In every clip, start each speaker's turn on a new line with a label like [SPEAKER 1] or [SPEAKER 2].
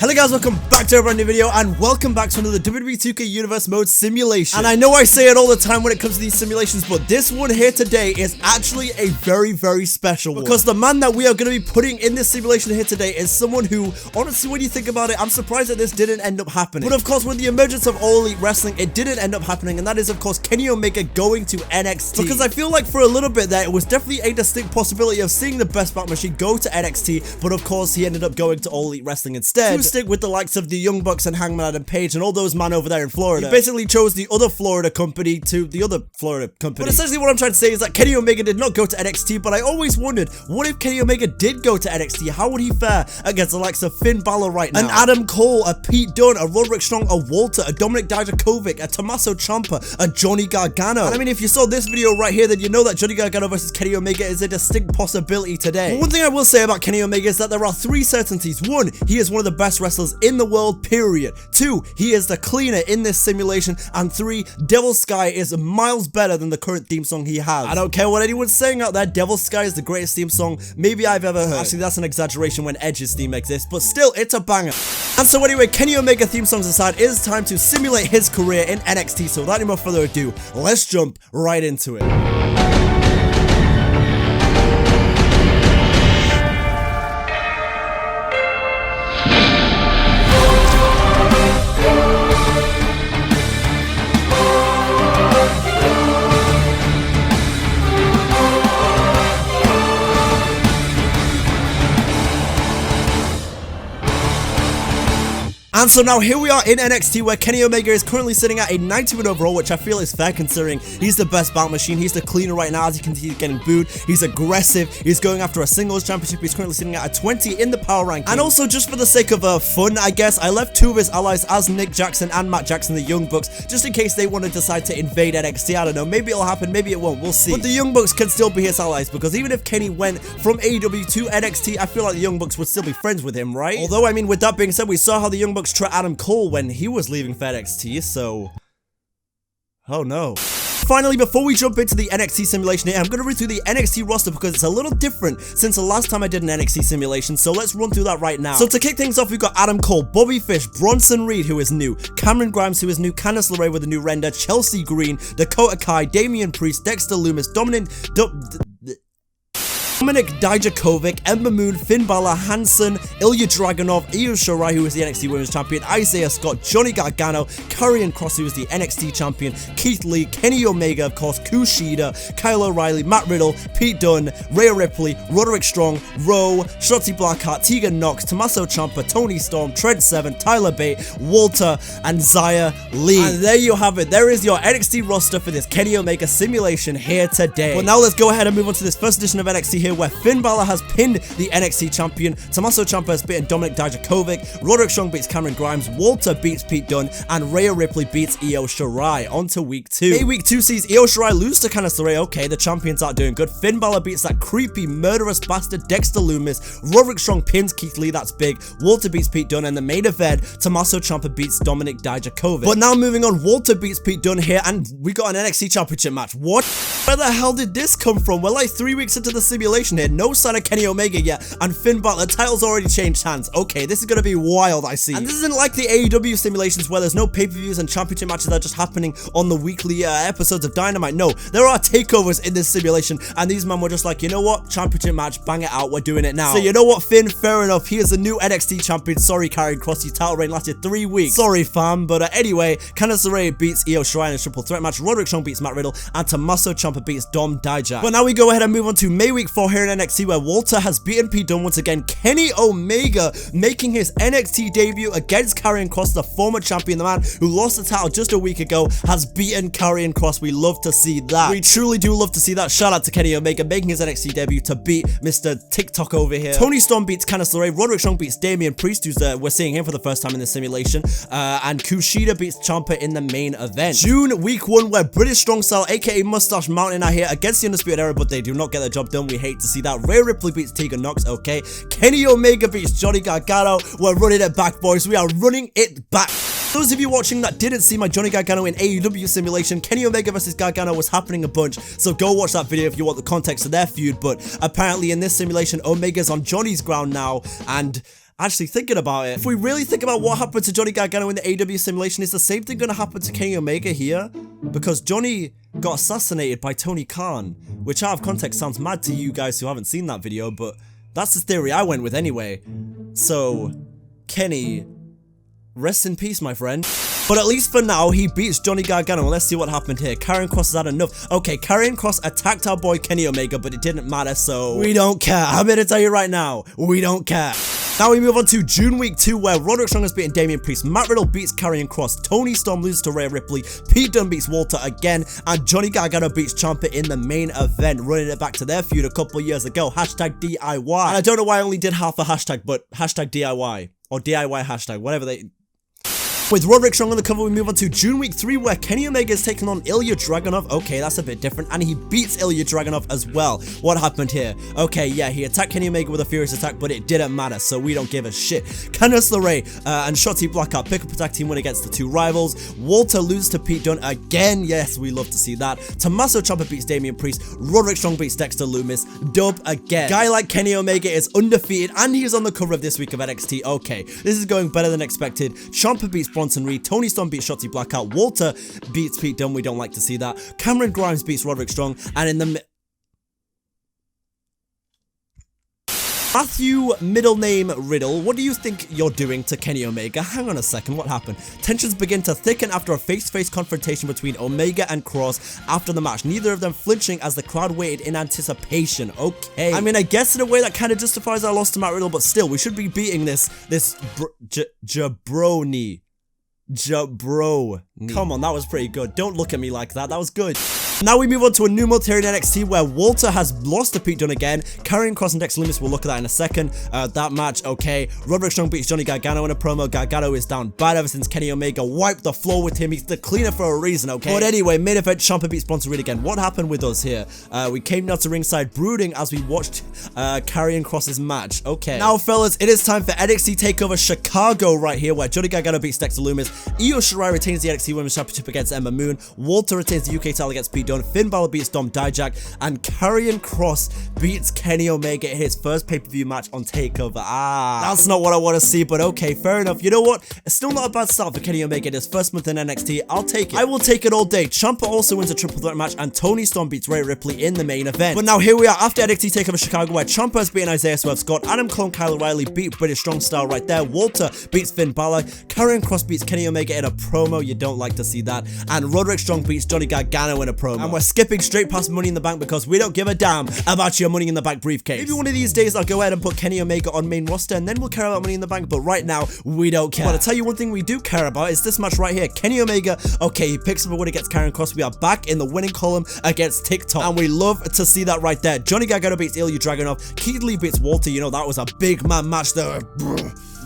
[SPEAKER 1] Hello guys, welcome back to a brand new video and welcome back to another WWE 2K Universe Mode simulation. And I know I say it all the time when it comes to these simulations, but this one here today is actually a very special one. Because the man that we are going to be putting in this simulation here today is someone who, honestly, when you think about it, I'm surprised that this didn't end up happening. But of course, with the emergence of All Elite Wrestling, it didn't end up happening, and that is of course Kenny Omega going to NXT. Because I feel like for a little bit there, it was definitely a distinct possibility of seeing the Best Battle Machine go to NXT, but of course he ended up going to All Elite Wrestling instead. To stick with the likes of the Young Bucks and Hangman Adam Page and all those men over there in Florida. He basically chose the other Florida company to the other Florida company. But essentially what I'm trying to say is that Kenny Omega did not go to NXT, but I always wondered, what if Kenny Omega did go to NXT? How would he fare against the likes of Finn Balor right now? An Adam Cole, a Pete Dunne, a Roderick Strong, a Walter, a Dominik Dijakovic, a Tommaso Ciampa, a Johnny Gargano. And I mean, if you saw this video right here, then you know that Johnny Gargano versus Kenny Omega is a distinct possibility today. But one thing I will say about Kenny Omega is that there are three certainties. One, he is one of the best wrestlers in the world, period. Two, he is the cleaner in this simulation. And three, Devil's Sky is miles better than the current theme song he has. I don't care what anyone's saying out there, Devil's Sky is the greatest theme song maybe I've ever heard. Actually, that's an exaggeration when Edge's theme exists, but still, it's a banger. And so anyway, Kenny Omega theme songs aside, it is time to simulate his career in NXT. So without any more further ado, let's jump right into it. And so now here we are in NXT, where Kenny Omega is currently sitting at a 90-win overall, which I feel is fair considering he's the best battle machine. He's the cleaner right now. As you can see, he's getting booed. He's aggressive. He's going after a singles championship. He's currently sitting at a 20 in the power ranking. And also, just for the sake of fun, I guess, I left two of his allies as Nick Jackson and Matt Jackson, the Young Bucks, just in case they want to decide to invade NXT. I don't know. Maybe it'll happen. Maybe it won't. We'll see. But the Young Bucks can still be his allies, because even if Kenny went from AEW to NXT, I feel like the Young Bucks would still be friends with him, right? Although, I mean, with that being said, we saw how the Young Bucks treat Adam Cole when he was leaving for NXT, so... oh no. Finally, before we jump into the NXT simulation here, I'm going to run through the NXT roster because it's a little different since the last time I did an NXT simulation, so let's run through that right now. So to kick things off, we've got Adam Cole, Bobby Fish, Bronson Reed, who is new, Cameron Grimes, who is new, Candice LeRae with a new render, Chelsea Green, Dakota Kai, Damian Priest, Dexter Lumis, Dominik Dijakovic, Ember Moon, Finn Balor, Hansen, Ilya Dragunov, Io Shirai, who is the NXT Women's Champion, Isaiah Scott, Johnny Gargano, Karrion Kross, who is the NXT Champion, Keith Lee, Kenny Omega, of course, Kushida, Kyle O'Reilly, Matt Riddle, Pete Dunne, Rhea Ripley, Roderick Strong, Rowe, Shotzi Blackheart, Tegan Knox, Tommaso Ciampa, Tony Storm, Trent Seven, Tyler Bate, Walter, and Xia Li. And there you have it. There is your NXT roster for this Kenny Omega simulation here today. But now let's go ahead and move on to this first edition of NXT here, where Finn Balor has pinned the NXT champion, Tommaso Ciampa has beaten Dominik Dijakovic, Roderick Strong beats Cameron Grimes, Walter beats Pete Dunne, and Rhea Ripley beats Io Shirai. On to week 2. Week 2 sees Io Shirai lose to Candice LeRae. Okay, the champions aren't doing good. Finn Balor beats that creepy, murderous bastard Dexter Lumis, Roderick Strong pins Keith Lee, that's big, Walter beats Pete Dunne, and the main event, Tommaso Ciampa beats Dominik Dijakovic. But now moving on, Walter beats Pete Dunne here, and we got an NXT championship match. What? Where the hell did this come from? We're like 3 weeks into the simulation here, no sign of Kenny Omega yet, and Finn Balor, the title's already changed hands. Okay, this is gonna be wild, I see. And this isn't like the AEW simulations where there's no pay-per-views and championship matches that are just happening on the weekly episodes of Dynamite. No, there are takeovers in this simulation, and these men were just like, you know what, championship match, bang it out, we're doing it now. So you know what, Finn, fair enough, he is the new NXT champion. Sorry, Karrion Kross, your title reign lasted 3 weeks. Sorry, fam, but anyway, Candice LeRae beats Io Shirai in a triple threat match, Roderick Strong beats Matt Riddle, and Tommaso Ciampa beats Dom Dijak. But now we go ahead and move on to May week 4 here in NXT, where Walter has beaten Pete Dunne once again. Kenny Omega making his NXT debut against Karrion Kross, the former champion, the man who lost the title just a week ago, has beaten Karrion Kross. We love to see that. We truly do love to see that. Shout out to Kenny Omega making his NXT debut to beat Mr. TikTok over here. Tony Storm beats Candice LeRae, Roderick Strong beats Damian Priest, who's we're seeing him for the first time in this simulation, and Kushida beats Ciampa in the main event. June week 1, where British Strong Style, aka Mustache Mountain, are here against the Undisputed Era, but they do not get the job done. We hate to see that. Rhea Ripley beats Tegan Knox. Okay, Kenny Omega beats Johnny Gargano. We're running it back, boys. We are running it back. Those of you watching that didn't see my Johnny Gargano in AEW simulation, Kenny Omega versus Gargano was happening a bunch, so go watch that video if you want the context of their feud. But apparently in this simulation, Omega's on Johnny's ground now, and Actually, thinking about it, if we really think about what happened to Johnny Gargano in the AEW simulation, is the same thing going to happen to Kenny Omega here? Because Johnny got assassinated by Tony Khan, which out of context sounds mad to you guys who haven't seen that video, but that's the theory I went with anyway. So, Kenny, rest in peace, my friend. But at least for now, he beats Johnny Gargano. Let's see what happened here. Karrion Kross has had enough. Okay, Karrion Kross attacked our boy Kenny Omega, but it didn't matter, so we don't care. I'm here to tell you right now, we don't care. Now we move on to June week 2, where Roderick Strong has beaten Damian Priest, Matt Riddle beats Karrion Kross, Tony Storm loses to Rhea Ripley, Pete Dunne beats Walter again, and Johnny Gargano beats Ciampa in the main event, running it back to their feud a couple years ago. Hashtag DIY. And I don't know why I only did half a hashtag, but hashtag DIY. Or DIY hashtag, whatever they... With Roderick Strong on the cover, we move on to June week 3, where Kenny Omega is taking on Ilya Dragunov. Okay, that's a bit different, and he beats Ilya Dragunov as well. What happened here? Okay, yeah, he attacked Kenny Omega with a furious attack, but it didn't matter, so we don't give a shit. Candice LeRae and Shotzi Blackheart pick up a tag team win against the two rivals. Walter loses to Pete Dunne again. Yes, we love to see that. Tommaso Ciampa beats Damian Priest. Roderick Strong beats Dexter Lumis. Dub again. Guy like Kenny Omega is undefeated, and he's on the cover of this week of NXT. Okay, this is going better than expected. Ciampa beats Bronson Reed, Tony Storm beats Shotzi Blackheart, Walter beats Pete Dunne, we don't like to see that, Cameron Grimes beats Roderick Strong, and in the Matthew, middle name Riddle, what do you think you're doing to Kenny Omega? Hang on a second, what happened? Tensions begin to thicken after a face-to-face confrontation between Omega and Kross after the match, neither of them flinching as the crowd waited in anticipation. Okay, I mean, I guess in a way that kind of justifies our loss to Matt Riddle, but still, we should be beating this jabroni. Come on, that was pretty good. Don't look at me like that. That was good. Now we move on to a new month here in NXT, where Walter has lost to Pete Dunne again. Karrion Kross and Dexter Lumis, we'll look at that in a second. That match, okay. Roderick Strong beats Johnny Gargano in a promo. Gargano is down bad ever since Kenny Omega wiped the floor with him. He's the cleaner for a reason, okay? But anyway, main event, Ciampa beats Bronson Reed again. What happened with us here? We came down to ringside brooding as we watched Karrion Kross's match. Okay. Now, fellas, it is time for NXT TakeOver Chicago right here, where Johnny Gargano beats Dexter Lumis. Io Shirai retains the NXT Women's Championship against Ember Moon. Walter retains the UK title against Pete Dunne. Finn Balor beats Dom Dijak, and Karrion Kross beats Kenny Omega in his first pay-per-view match on TakeOver. That's not what I want to see, but okay, fair enough. You know what? It's still not a bad start for Kenny Omega in his first month in NXT. I'll take it. I will take it all day. Ciampa also wins a triple threat match, and Tony Storm beats Rhea Ripley in the main event. But now here we are after NXT TakeOver Chicago, where Ciampa has beaten Isaiah Swerve Scott, Adam Cole and Kyle O'Reilly beat British Strong Style right there. Walter beats Finn Balor. Karrion Kross beats Kenny Omega in a promo. You don't like to see that. And Roderick Strong beats Johnny Gargano in a promo. And we're skipping straight past Money in the Bank because we don't give a damn about your Money in the Bank briefcase. Maybe one of these days I'll go ahead and put Kenny Omega on main roster, and then we'll care about Money in the Bank, but right now we don't care. But I'll tell you one thing we do care about is this match right here. Kenny Omega, okay, he picks up a win against Karrion Kross. We are back in the winning column against TikTok, and we love to see that right there. Johnny Gargano beats Ilya Dragunov. Keith Lee beats Walter. You know, that was a big man match there.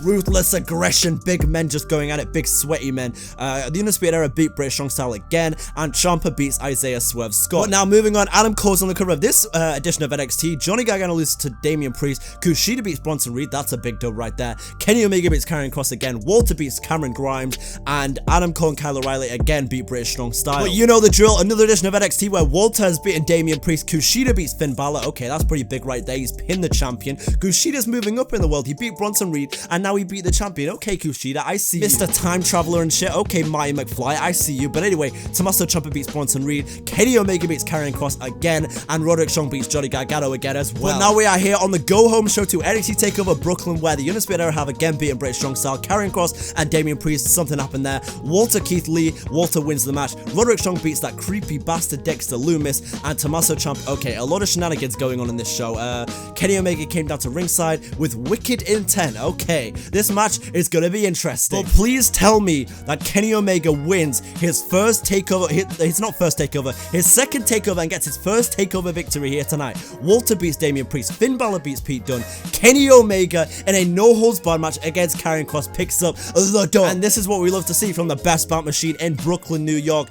[SPEAKER 1] Ruthless aggression, big men just going at it, big sweaty men. The Undisputed Era beat British Strong Style again, and Ciampa beats Isaiah Swerve Scott. But now moving on, Adam Cole's on the cover of this edition of NXT. Johnny Gargano loses to Damian Priest. Kushida beats Bronson Reed. That's a big dub right there. Kenny Omega beats Karrion Kross again. Walter beats Cameron Grimes, and Adam Cole and Kyle O'Reilly again beat British Strong Style. But you know the drill. Another edition of NXT where Walter has beaten Damian Priest. Kushida beats Finn Balor. Okay, that's pretty big right there. He's pinned the champion. Kushida's moving up in the world. He beat Bronson Reed, and now he beat the champion. Okay, Kushida, I see you. Mr. Time Traveler and shit. Okay, Marty McFly, I see you. But anyway, Tommaso Ciampa beats Bronson Reed. Kenny Omega beats Karrion Kross again, and Roderick Strong beats Johnny Gargano again as well. But now we are here on the go-home show to NXT TakeOver Brooklyn, where the Undisputed Era have again beaten British Strong Style. Karrion Kross and Damian Priest, something happened there. Walter Keith Lee, Walter wins the match. Roderick Strong beats that creepy bastard Dexter Lumis, and Tommaso Ciampa. Okay, a lot of shenanigans going on in this show. Kenny Omega came down to ringside with wicked intent. Okay, this match is gonna be interesting. But please tell me that Kenny Omega wins his first takeover. It's not first takeover, his second takeover, and gets his first takeover victory here tonight. Walter beats Damian Priest. Finn Balor beats Pete Dunne. Kenny Omega in a no-holds-barred match against Karrion Kross picks up the dub. And this is what we love to see from the best bout machine in Brooklyn, New York.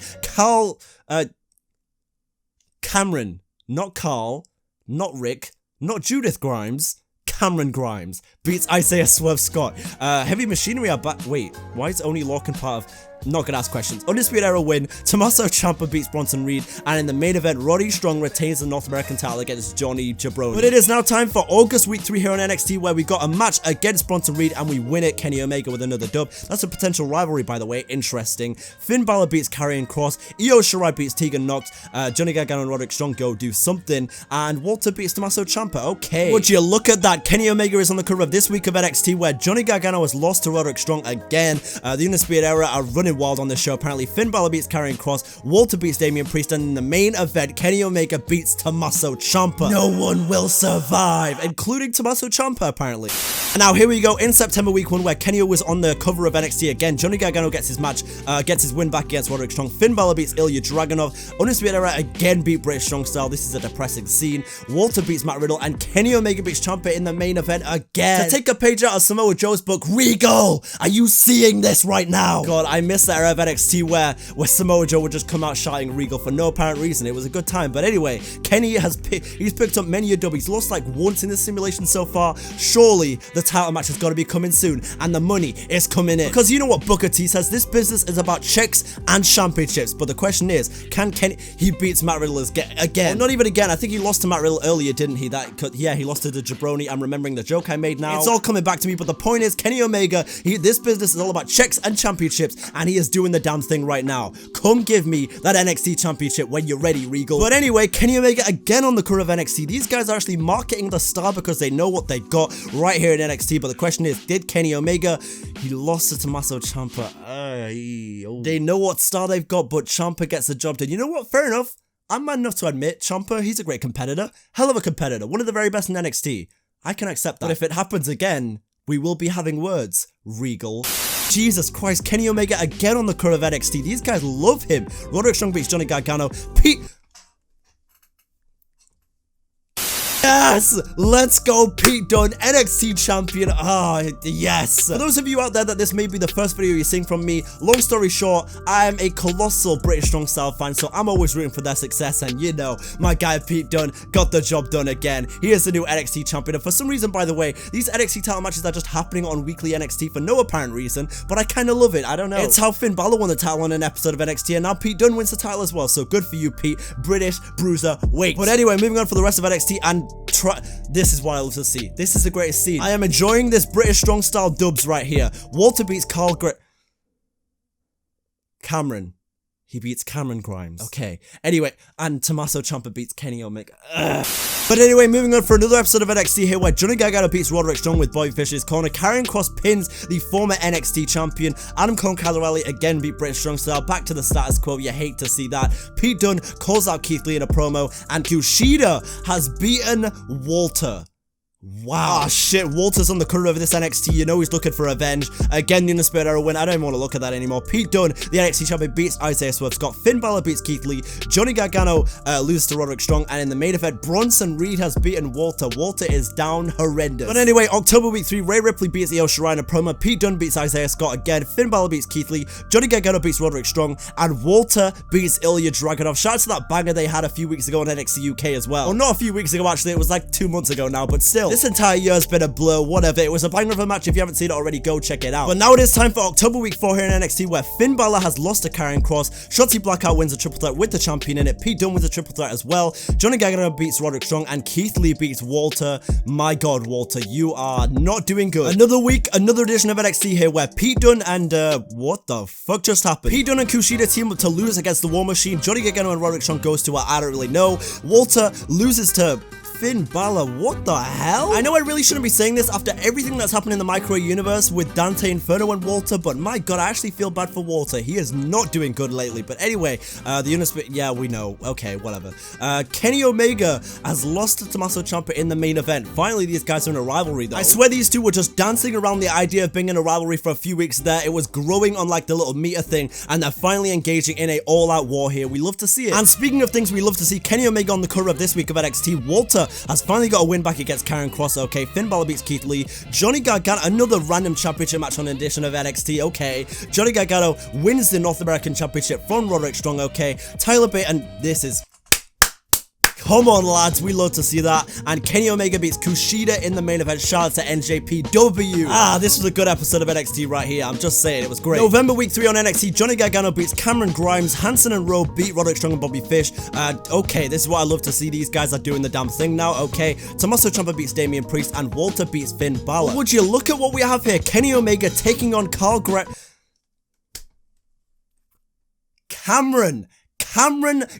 [SPEAKER 1] Cameron, not Carl, not Rick, not Judith Grimes. Cameron Grimes beats Isaiah Swerve Scott. Heavy Machinery are back. Wait, why is only Lorcan part of Not gonna ask questions. Undisputed Era win. Tommaso Ciampa beats Bronson Reed. And in the main event, Roddy Strong retains the North American title against Johnny Jabroni. But it is now time for August Week 3 here on NXT, where we got a match against Bronson Reed and we win it. Kenny Omega with another dub. That's a potential rivalry, by the way. Interesting. Finn Balor beats Karrion Kross. Io Shirai beats Tegan Knox. Johnny Gargano and Roderick Strong go do something. And Walter beats Tommaso Ciampa. Okay. Would you look at that? Kenny Omega is on the cover of this week of NXT, where Johnny Gargano has lost to Roderick Strong again. The Undisputed Era are running wild on this show. Apparently, Finn Balor beats Karrion Kross. Walter beats Damian Priest. And in the main event, Kenny Omega beats Tommaso Ciampa. No one will survive, including Tommaso Ciampa, apparently. And now here we go in September week 1, where Kenny was on the cover of NXT again. Johnny Gargano gets his match, gets his win back against Roderick Strong. Finn Balor beats Ilya Dragunov. Undisputed Era again beat British Strong Style. This is a depressing scene. Walter beats Matt Riddle, and Kenny Omega beats Ciampa in the main event again. To take a page out of Samoa Joe's book, Regal, are you seeing this right now? God, I miss that era of NXT where Samoa Joe would just come out shouting Regal for no apparent reason. It was a good time. But anyway, Kenny he's picked up many a dub. He's lost like once in this simulation so far. Surely the title match has got to be coming soon, and the money is coming in. Because you know what Booker T says, this business is about checks and championships. But the question is, can Kenny, he beats Matt Riddle again? Well, not even again. I think he lost to Matt Riddle earlier, didn't he? Yeah, he lost to the Jabroni. I'm remembering the joke I made now. It's all coming back to me, but the point is, Kenny Omega, this business is all about checks and championships, and he is doing the damn thing right now. Come give me that NXT championship when you're ready, Regal. But anyway, Kenny Omega again on the cover of NXT. These guys are actually marketing the star because they know what they got right here in NXT, but the question is, did Kenny Omega? He lost to Tommaso Ciampa. They know what star they've got, but Ciampa gets the job done. You know what? Fair enough. I'm man enough to admit, Ciampa, he's a great competitor. Hell of a competitor. One of the very best in NXT. I can accept that. But if it happens again, we will be having words, Regal. Jesus Christ, Kenny Omega again on the cover of NXT. These guys love him. Roderick Strong beats Johnny Gargano. Yes! Let's go, Pete Dunne, NXT champion. Yes. For those of you out there that this may be the first video you're seeing from me, long story short, I am a colossal British Strong Style fan, so I'm always rooting for their success, and you know, my guy Pete Dunne got the job done again. He is the new NXT champion, and for some reason, by the way, these NXT title matches are just happening on weekly NXT for no apparent reason, but I kind of love it. I don't know. It's how Finn Balor won the title on an episode of NXT, and now Pete Dunne wins the title as well, so good for you, Pete. British Bruiser, wait. But anyway, moving on for the rest of NXT, and this is what I love to see. This is the greatest scene. I am enjoying this British Strong Style dubs right here. Walter beats Cameron. He beats Cameron Grimes. Okay. Anyway, and Tommaso Ciampa beats Kenny Omega. But anyway, moving on for another episode of NXT here, where Johnny Gargano beats Roderick Strong with Bobby Fischer's corner. Karrion Kross pins the former NXT champion. Adam Cole and Kyle O'Reilly again beat British Strong Style. Back to the status quo. You hate to see that. Pete Dunne calls out Keith Lee in a promo, and Kushida has beaten Walter. Wow. Oh shit, Walter's on the cover of this NXT. You know he's looking for revenge. Again, the Undisputed Era win. I don't even want to look at that anymore. Pete Dunne, the NXT champion, beats Isaiah Swerve Scott. Finn Balor beats Keith Lee. Johnny Gargano loses to Roderick Strong. And in the main event, Bronson Reed has beaten Walter. Walter is down horrendous. But anyway, October week 3, Rhea Ripley beats Io Shirai in a promo. Pete Dunne beats Isaiah Scott again. Finn Balor beats Keith Lee. Johnny Gargano beats Roderick Strong. And Walter beats Ilya Dragunov. Shout out to that banger they had a few weeks ago on NXT UK as well. Well, not a few weeks ago, actually. It was like 2 months ago now. But still, this entire year's been a blur, whatever. It was a banger of a match. If you haven't seen it already, go check it out. But now it is time for October week 4 here in NXT, where Finn Balor has lost to Karrion Kross. Shotzi Blackheart wins a triple threat with the champion in it. Pete Dunne wins a triple threat as well. Johnny Gargano beats Roderick Strong, and Keith Lee beats Walter. My god, Walter, you are not doing good. Another week, another edition of NXT here, where Pete Dunne and what the fuck just happened? Pete Dunne and Kushida team up to lose against the War Machine. Johnny Gargano and Roderick Strong goes to I don't really know. Walter loses to Finn Balor. What the hell? I know I really shouldn't be saying this after everything that's happened in the MyCAREER universe with Dante, Inferno, and Walter, but my god, I actually feel bad for Walter. He is not doing good lately. But anyway, the Undisputed, yeah, we know. Okay, whatever. Kenny Omega has lost to Tommaso Ciampa in the main event. Finally, these guys are in a rivalry, though. I swear these two were just dancing around the idea of being in a rivalry for a few weeks there. It was growing on like the little meter thing, and they're finally engaging in a all-out war here. We love to see it. And speaking of things we love to see, Kenny Omega on the cover of this week of NXT. Walter has finally got a win back against Karrion Kross. Okay, Finn Balor beats Keith Lee. Johnny Gargano, another random championship match on an edition of NXT. Okay, Johnny Gargano wins the North American Championship from Roderick Strong. Okay, Tyler Bate, and this is... Come on, lads, we love to see that. And Kenny Omega beats Kushida in the main event. Shout out to NJPW. This was a good episode of NXT right here. I'm just saying, it was great. November week 3 on NXT, Johnny Gargano beats Cameron Grimes. Hanson and Rowe beat Roderick Strong and Bobby Fish. Okay, this is what I love to see. These guys are doing the damn thing now. Okay, Tommaso Ciampa beats Damian Priest and Walter beats Finn Balor. Would you look at what we have here? Kenny Omega taking on Cameron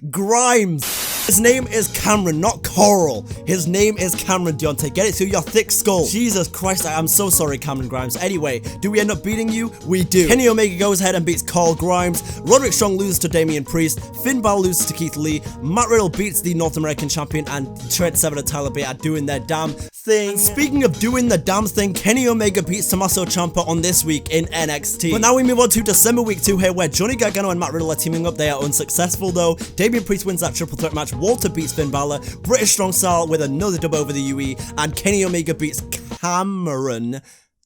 [SPEAKER 1] Grimes. His name is Cameron, not Coral. His name is Cameron, Deonte. Get it through your thick skull. Jesus Christ, I'm so sorry, Cameron Grimes. Anyway, do we end up beating you? We do. Kenny Omega goes ahead and beats Carl Grimes. Roderick Strong loses to Damian Priest. Finn Balor loses to Keith Lee. Matt Riddle beats the North American champion. And Trent Seven and Tyler Bate are doing their damn thing. And speaking of doing the damn thing, Kenny Omega beats Tommaso Ciampa on this week in NXT. But now we move on to December week 2 here, where Johnny Gargano and Matt Riddle are teaming up. They are unsuccessful though. Damian Priest wins that triple threat match. Walter beats Finn Balor, British Strong Style with another dub over the UE, and Kenny Omega beats Cameron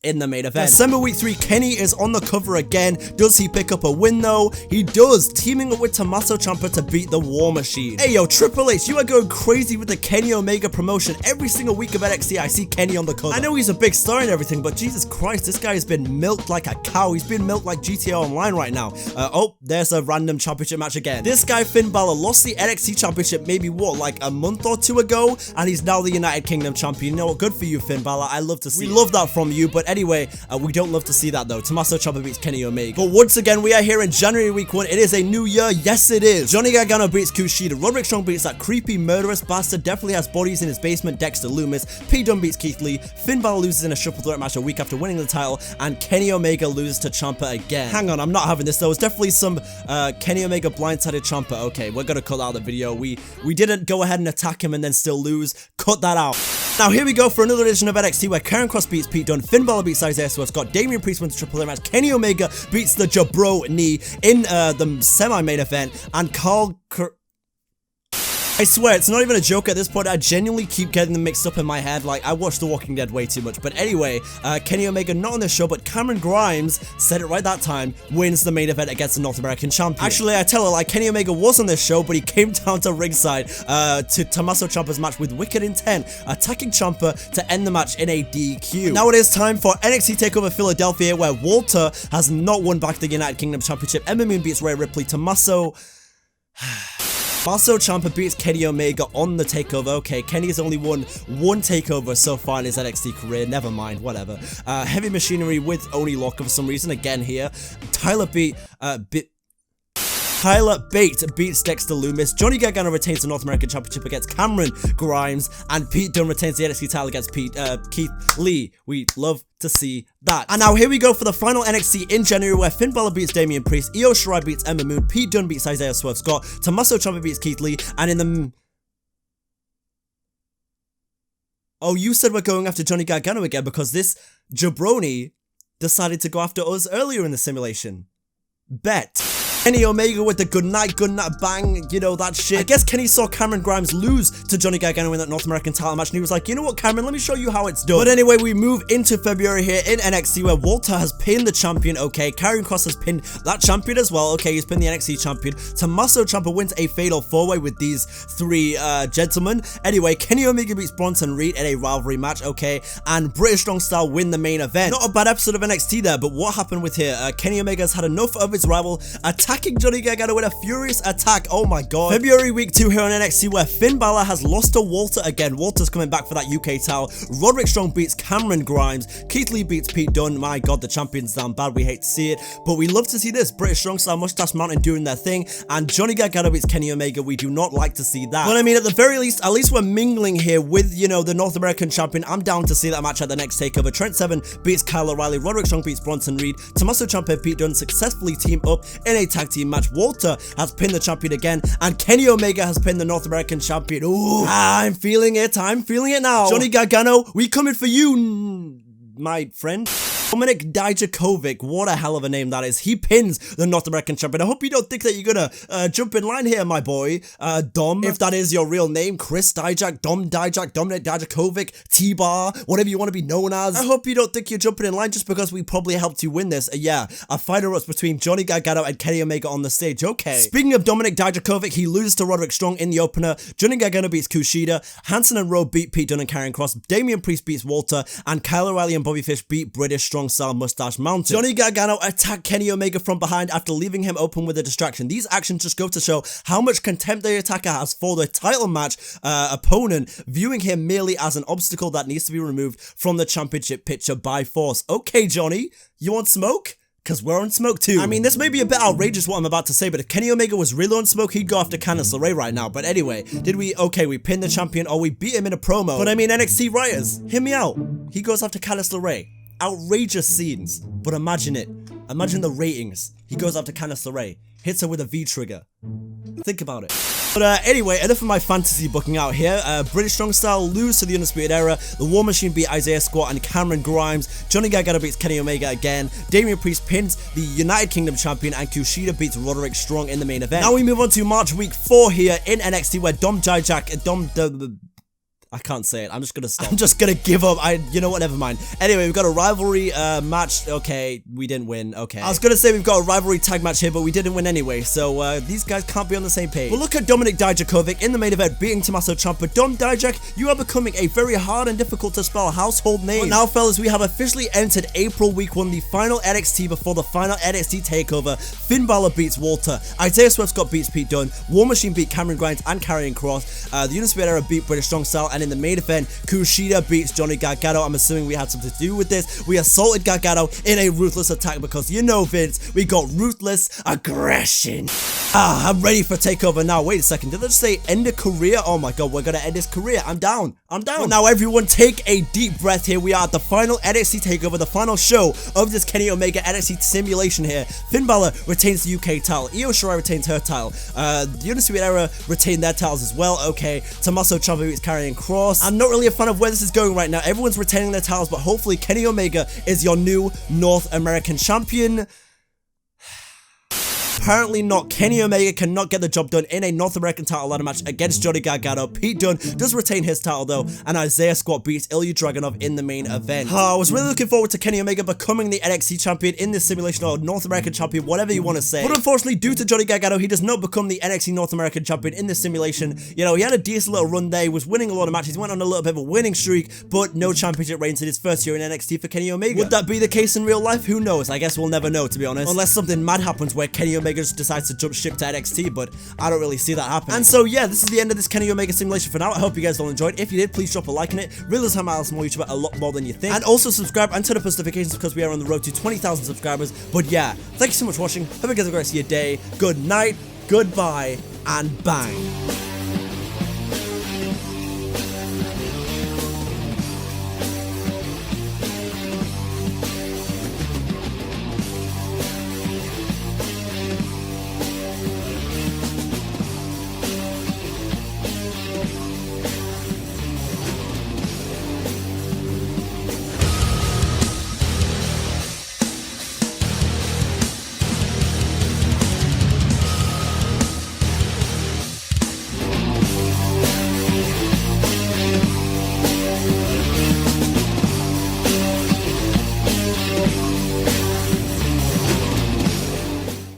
[SPEAKER 1] in the main event. December week 3, Kenny is on the cover again. Does he pick up a win though? He does, teaming up with Tommaso Ciampa to beat the War Machine. Hey yo, Triple H, you are going crazy with the Kenny Omega promotion. Every single week of NXT, I see Kenny on the cover. I know he's a big star and everything, but Jesus Christ, this guy has been milked like a cow. He's been milked like GTA Online right now. Oh, there's a random championship match again. This guy, Finn Balor, lost the NXT championship maybe what, like a month or 2 ago, and he's now the United Kingdom champion. You know what? Good for you, Finn Balor. I love to see it. We love that from you, but anyway, we don't love to see that though. Tommaso Ciampa beats Kenny Omega. But once again, we are here in January week 1. It is a new year. Yes, it is. Johnny Gargano beats Kushida. Roderick Strong beats that creepy, murderous bastard. Definitely has bodies in his basement. Dexter Loomis. Pete Dunne beats Keith Lee. Finn Balor loses in a triple threat match a week after winning the title. And Kenny Omega loses to Ciampa again. Hang on, I'm not having this though. It's definitely some Kenny Omega blindsided Ciampa. Okay, we're gonna cut out the video. We didn't go ahead and attack him and then still lose. Cut that out. Now here we go for another edition of NXT where Karen Cross beats Pete Dunne, Finn Balor beats Isaiah Swerve, Damian Priest wins the triple threat match, Kenny Omega beats the Jabroni in the semi-main event, and I swear, it's not even a joke at this point. I genuinely keep getting them mixed up in my head. Like, I watch The Walking Dead way too much. But anyway, Kenny Omega not on this show, but Cameron Grimes said it right that time, wins the main event against the North American champion. Actually, I tell her, like, Kenny Omega was on this show, but he came down to ringside to Tommaso Ciampa's match with wicked intent, attacking Ciampa to end the match in a DQ. Now it is time for NXT TakeOver Philadelphia, where Walter has not won back the United Kingdom Championship. Ember Moon beats Rhea Ripley. Tommaso Ciampa beats Kenny Omega on the takeover. Okay, Kenny has only won 1 takeover so far in his NXT career. Never mind, whatever. Heavy Machinery with Oni Locke for some reason again here. Tyler Bate beats Dexter Loomis. Johnny Gargano retains the North American Championship against Cameron Grimes, and Pete Dunne retains the NXT title against Keith Lee. We love to see that. And now here we go for the final NXT in January, where Finn Balor beats Damian Priest, Io Shirai beats Ember Moon, Pete Dunne beats Isaiah Swerve Scott, Tommaso Ciampa beats Keith Lee, and in the... Oh, you said we're going after Johnny Gargano again because this jabroni decided to go after us earlier in the simulation. Bet. Kenny Omega with the good night bang, you know, that shit. I guess Kenny saw Cameron Grimes lose to Johnny Gargano in that North American title match, and he was like, you know what, Cameron, let me show you how it's done. But anyway, we move into February here in NXT, where Walter has pinned the champion. Okay, Karrion Kross has pinned that champion as well. Okay, he's pinned the NXT champion. Tommaso Ciampa wins a fatal 4-way with these 3 gentlemen. Anyway, Kenny Omega beats Bronson Reed in a rivalry match. Okay, and British Strong Style win the main event. Not a bad episode of NXT there, but what happened with here? Kenny Omega has had enough of his rival attacking Johnny Gargano with a furious attack. Oh my god. February week 2 here on NXT, where Finn Balor has lost to Walter again. Walter's coming back for that UK title. Roderick Strong beats Cameron Grimes. Keith Lee beats Pete Dunne. My god, the champion's down bad. We hate to see it, but we love to see this. British Strong Style, Mustache Mountain doing their thing, and Johnny Gargano beats Kenny Omega. We do not like to see that. But I mean, at the very least, at least we're mingling here with, you know, the North American champion. I'm down to see that match at the next takeover. Trent Seven beats Kyle O'Reilly. Roderick Strong beats Bronson Reed. Tommaso Ciampa and Pete Dunne successfully team up in a tag team match. Walter has pinned the champion again, and Kenny Omega has pinned the North American champion. Ooh, I'm feeling it. I'm feeling it now. Johnny Gargano, we coming for you, my friend. Dominik Dijakovic, what a hell of a name that is. He pins the North American champion. I hope you don't think that you're gonna jump in line here, my boy. Dom, if that is your real name, Chris Dijak, Dom Dijak, Dominik Dijakovic, T-Bar, whatever you want to be known as. I hope you don't think you're jumping in line just because we probably helped you win this. Yeah, a fight erupts between Johnny Gargano and Kenny Omega on the stage. Okay. Speaking of Dominik Dijakovic, he loses to Roderick Strong in the opener. Johnny Gargano beats Kushida. Hansen and Rowe beat Pete Dunne and Karrion Kross. Damian Priest beats Walter. And Kyle O'Reilly and Bobby Fish beat British Strong Style Mustache Mountain. Johnny Gargano attacked Kenny Omega from behind after leaving him open with a distraction. These actions just go to show how much contempt the attacker has for the title match opponent, viewing him merely as an obstacle that needs to be removed from the championship picture by force. Okay, Johnny, you want smoke? Because we're on smoke too. I mean, this may be a bit outrageous what I'm about to say, but if Kenny Omega was really on smoke, he'd go after Candice LeRae right now. But anyway, we pinned the champion or we beat him in a promo. But I mean, NXT writers, hear me out. He goes after Candice LeRae. Outrageous scenes. But imagine it. Imagine the ratings. He goes after Candice LeRae. Hits her with a V trigger. Think about it. But anyway, enough of my fantasy booking out here. British Strong Style lose to the Undisputed Era. The War Machine beat Isaiah Scott and Cameron Grimes. Johnny Gargano beats Kenny Omega again. Damian Priest pins the United Kingdom champion, and Kushida beats Roderick Strong in the main event. Now we move on to March week 4 here in NXT, where I can't say it. I'm just gonna stop. I'm just gonna give up. You know what? Never mind. Anyway, we've got a rivalry match. Okay, we didn't win. Okay. I was gonna say we've got a rivalry tag match here, but we didn't win anyway. So these guys can't be on the same page. Well, look at Dominik Dijakovic in the main event beating Tommaso Ciampa. Dom Dijak, you are becoming a very hard and difficult to spell household name. But now, fellas, we have officially entered April week 1, the final NXT before the final NXT takeover. Finn Balor beats Walter. Isaiah Scott beats Pete Dunne. War Machine beat Cameron Grimes and Karrion Kross. The Undisputed Era beat British Strong Style, and in the main event, Kushida beats Johnny Gargano. I'm assuming we had something to do with this. We assaulted Gargano in a ruthless attack because, you know, Vince, we got ruthless aggression. I'm ready for Takeover now. Wait a second. Did I just say end a career? Oh my god, we're gonna end his career. I'm down. I'm down. But now, everyone, take a deep breath here. We are at the final NXT Takeover, the final show of this Kenny Omega NXT simulation here. Finn Balor retains the UK title. Io Shirai retains her title. The Undisputed Era retain their titles as well. Okay. Tommaso Ciampa beats Karrion Kross. I'm not really a fan of where this is going right now. Everyone's retaining their titles, but hopefully Kenny Omega is your new North American champion. Apparently not. Kenny Omega cannot get the job done in a North American title ladder match against Johnny Gargano. Pete Dunne does retain his title though, and Isaiah Scott beats Ilya Dragunov in the main event. I was really looking forward to Kenny Omega becoming the NXT champion in this simulation, or North American champion, whatever you want to say. But unfortunately, due to Johnny Gargano, he does not become the NXT North American champion in this simulation. You know, he had a decent little run there. He was winning a lot of matches. He went on a little bit of a winning streak, but no championship reigns in his first year in NXT for Kenny Omega. Would that be the case in real life? Who knows? I guess we'll never know, to be honest. Unless something mad happens where Kenny Omega just decides to jump ship to NXT, but I don't really see that happening. And so yeah, this is the end of this Kenny Omega simulation for now. I hope you guys all enjoyed. If you did, please drop a like on it. Really does help out some more YouTuber a lot more than you think. And also subscribe and turn up notifications because we are on the road to 20,000 subscribers. But yeah, thank you so much for watching. Hope you guys have a great rest of your day. Good night, goodbye, and bang.